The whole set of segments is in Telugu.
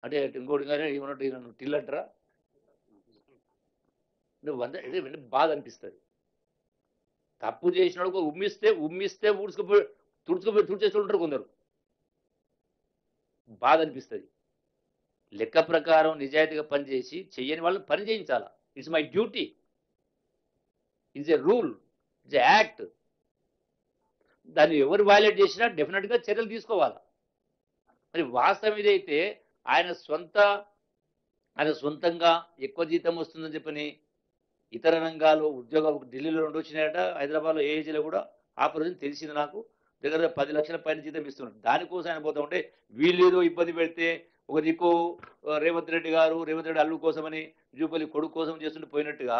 అంటే ఇంకోటి కానీ ఏమన్నట్టు నన్ను టిల్లంటారా నువ్వు ఇది బాధ అనిపిస్తుంది. తప్పు చేసినోడు ఉమ్మిస్తే తుడుచేసి ఉంటారు కొందరు. బాధ అనిపిస్తుంది. లెక్క ప్రకారం నిజాయితీగా పనిచేసి చెయ్యని వాళ్ళని పని చేయించాలా. It's my duty, it's a rule, it's a act. దాన్ని ఎవరు వైలేట్ చేసినా డెఫినెట్గా చర్యలు తీసుకోవాలా. మరి వాస్తవం ఇదైతే ఆయన సొంతంగా ఎక్కువ జీతం వస్తుందని చెప్పని ఇతర రంగాలు ఉద్యోగాలు ఢిల్లీలో 2 వచ్చినాయట, హైదరాబాద్లో ఏజీలో కూడా ఆపరేషన్ తెలిసింది నాకు. దగ్గర 10 లక్షల పైన జీతం ఇస్తున్నారు. దానికోసం ఆయన పోతా ఉంటే వీళ్ళు ఏదో ఇబ్బంది పెడితే ఒక దిక్కు రేవంత్ రెడ్డి అల్లు కోసమని జూపల్లి కొడుకు కోసం చేస్తుంటే పోయినట్టుగా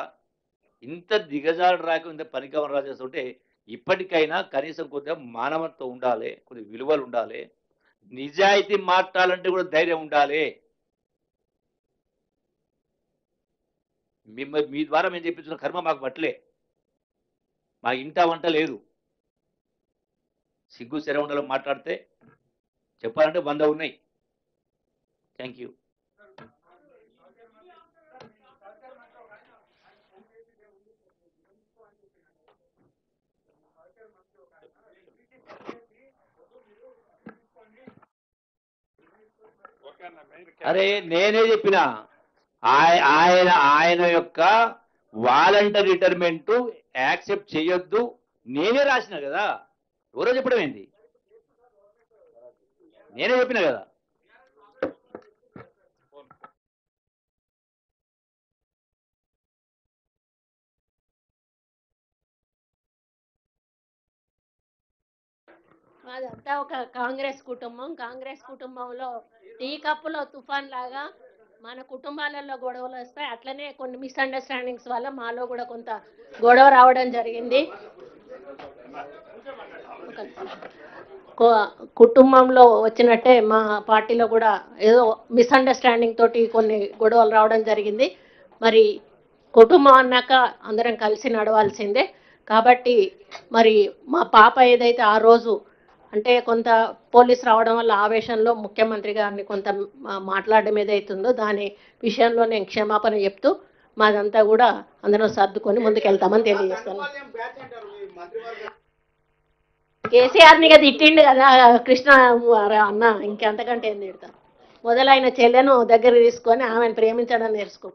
ఇంత దిగజారు రాక ఇంత పనికమని రాజేస్తుంటే ఇప్పటికైనా కనీసం కొద్దిగా మానవత్వం ఉండాలి, కొద్ది విలువలు ఉండాలి, నిజాయితీ మాట్లాడాలంటే కూడా ధైర్యం ఉండాలి. మీ ద్వారా మేము చెప్పించిన కర్మ మాకు పట్టలే, మా ఇంట వంట లేదు. సిగ్గు శరవండలో మాట్లాడితే చెప్పాలంటే 100 ఉన్నాయి. Thank you. అరే నేనే చెప్పిన ఆయన యొక్క వాలంటరీ రిటైర్మెంట్ యాక్సెప్ట్ చేయొద్దు నేనే రాసిన కదా. ఎవరో చెప్పడం ఏంది? నేనే చెప్పిన కదా. అదంతా ఒక కాంగ్రెస్ కుటుంబంలో టీ కప్పులో తుఫాన్ లాగా మన కుటుంబాలలో గొడవలు వస్తాయి. అట్లనే కొన్ని మిస్అండర్స్టాండింగ్స్ వల్ల మాలో కూడా కొంత గొడవ రావడం జరిగింది. కుటుంబంలో వచ్చినట్టే మా పార్టీలో కూడా ఏదో మిస్అండర్స్టాండింగ్ తోటి కొన్ని గొడవలు రావడం జరిగింది. మరి కుటుంబం అన్నాక అందరం కలిసి నడవాల్సిందే. కాబట్టి మరి మా పాప ఏదైతే ఆ రోజు అంటే కొంత పోలీస్ రావడం వల్ల ఆవేశంలో ముఖ్యమంత్రి గారిని కొంత మాట్లాడడం ఏదైతుందో దాని విషయంలో నేను క్షమాపణ చెప్తూ మాదంతా కూడా అందరం సర్దుకొని ముందుకెళ్తామని తెలియజేస్తాను. కేసీఆర్ని కదా తిట్టిండు కదా కృష్ణ అన్న, ఇంకెంతకంటే ఏం తిడతారు? మొదలైన చెల్లెను దగ్గర తీసుకొని ఆమెను ప్రేమించడం నేర్చుకో.